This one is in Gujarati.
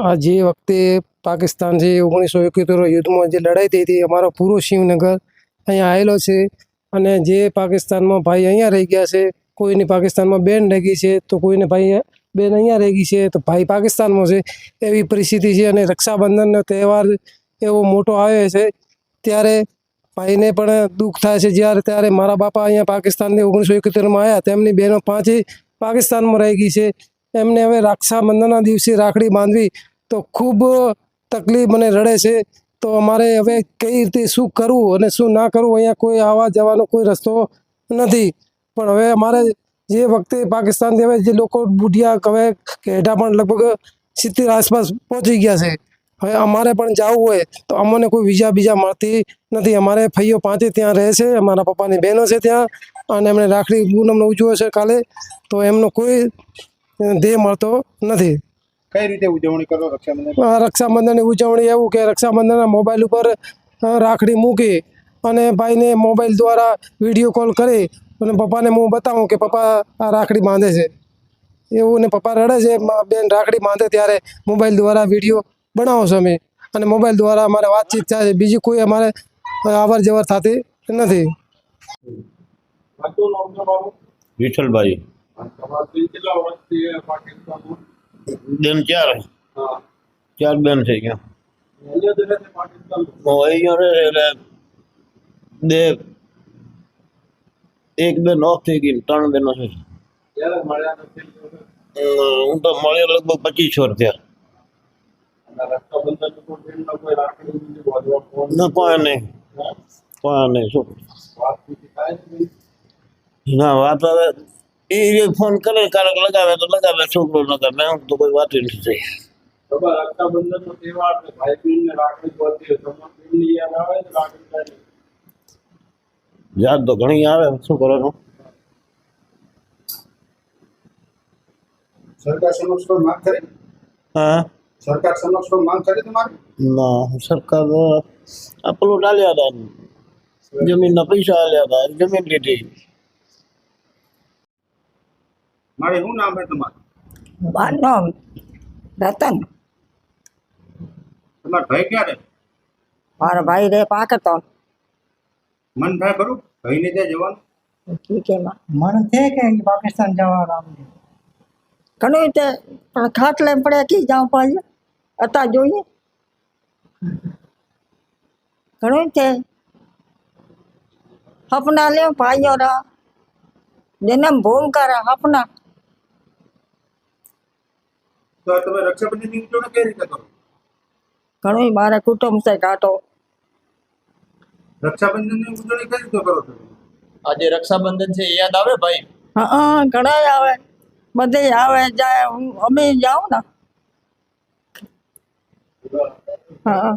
આ જે વખતે પાકિસ્તાન જે 1971 યુદ્ધમાં જે લડાઈ થઈ હતી, અમારો પૂરો શિવનગર અહીંયા આવેલો છે. અને જે પાકિસ્તાનમાં ભાઈ અહીંયા રહી ગયા છે, કોઈની પાકિસ્તાનમાં બેન રહી ગઈ છે, તો કોઈને ભાઈ બેન અહીંયા રહી ગઈ છે, તો ભાઈ પાકિસ્તાનમાં છે, એવી પરિસ્થિતિ છે. અને રક્ષાબંધનનો તહેવાર એવો મોટો આવે છે ત્યારે ભાઈને પણ દુઃખ થાય છે. ત્યારે મારા બાપા અહીંયા પાકિસ્તાનથી 1971માં આવ્યા, તેમની બહેનો 5 પાકિસ્તાનમાં રહી ગઈ છે. એમને હવે રક્ષાબંધનના દિવસે રાખડી બાંધવી તો ખૂબ તકલીફ મને રડે છે. તો અમારે હવે કઈ રીતે શું કરવું અને શું ના કરવું, અહીંયા કોઈ આવવા જવાનો કોઈ રસ્તો નથી. પણ હવે અમારે જે વખતે પાકિસ્તાનથી હવે જે લોકો બુઢિયા હવે કેઢા પણ લગભગ 70 આસપાસ પહોંચી ગયા છે. હવે અમારે પણ જવું હોય તો અમને કોઈ વિઝા બીજા મળતી નથી. અમારે ભાઈઓ 5 ત્યાં રહે છે, અમારા પપ્પાની બહેનો છે ત્યાં, અને એમણે રાખડી પૂનમનો ઉજવ્યો છે કાલે, તો એમનો કોઈ ધ્યેય મળતો નથી. કઈ રીતે ઉજવણી કરો રક્ષાબંધન? રક્ષાબંધનની ઉજવણી એવું કે રક્ષાબંધનના મોબાઈલ ઉપર રાખડી મૂકી અને ભાઈને મોબાઈલ દ્વારા વિડીયો કોલ કરી અને પપ્પાને હું બતાવું કે પપ્પા આ રાખડી બાંધે છે એવું, ને પપ્પા રડે છે, બેન રાખડી બાંધે ત્યારે મોબાઈલ દ્વારા વિડીયો બનાવો છો અમે, અને મોબાઈલ દ્વારા અમારે વાતચીત થાય છે. બીજી કોઈ અમારે અવર જવર થતી નથી. વિઠ્ઠલભાઈ બેન 4 બેન છે. ક્યાં અહીંયા રહે એટલે એક બેન ઓફ થઈ ગઈ, 3 બેનો છે. હું તો મળ્યો લગભગ 25 વર્ષ થયા. ના કોઈ નહીં શું ના વાત હવે એ ફોન કરે, ક્યારેક લગાવે તો લગાવે, છોકરો લગાવે, એમ તો કોઈ વાત નથી થઈ. યાદ તો ઘણી આવે, શું કરવાનું. સરકાર સમક્ષ કોઈ માંગ કરી? હા, સરકાર સમક્ષ કોઈ માંગ કરી તમારે? ના, સરકાર આ પ્લોટ આલ્યા હતા, જમીનના પૈસા આલ્યા હતા, જમીન લીધી. મારે શું નામ છે તમારું? મારું નામ રતન. તમારા ભાઈ ક્યાં રહે? મારો ભાઈ રે પાકિસ્તાન. મન થાય ખરું ભાઈને ત્યાં જવાનું? મન છે કે પાકિસ્તાન જવાનું ઘણું તે પણ ખાટલે પડે કી જાવ પાછું હતા જોઈએ ઘણું છે. સપના લે ભાઈઓ રા જન્મ ભૂમ કરે સપના. તો તમે રક્ષાબંધનની ઉજવણી કઈ રીતે કરો? ઘણું મારા કુટુંબ છે ઘાટો. રક્ષાબંધનની ઉજવણી કઈ રીતે કરો છો? આજે રક્ષાબંધન છે યાદ આવે ભાઈ? હા, ઘણા આવે, બધે આવે જાય, અમે જાઉં ને. હા.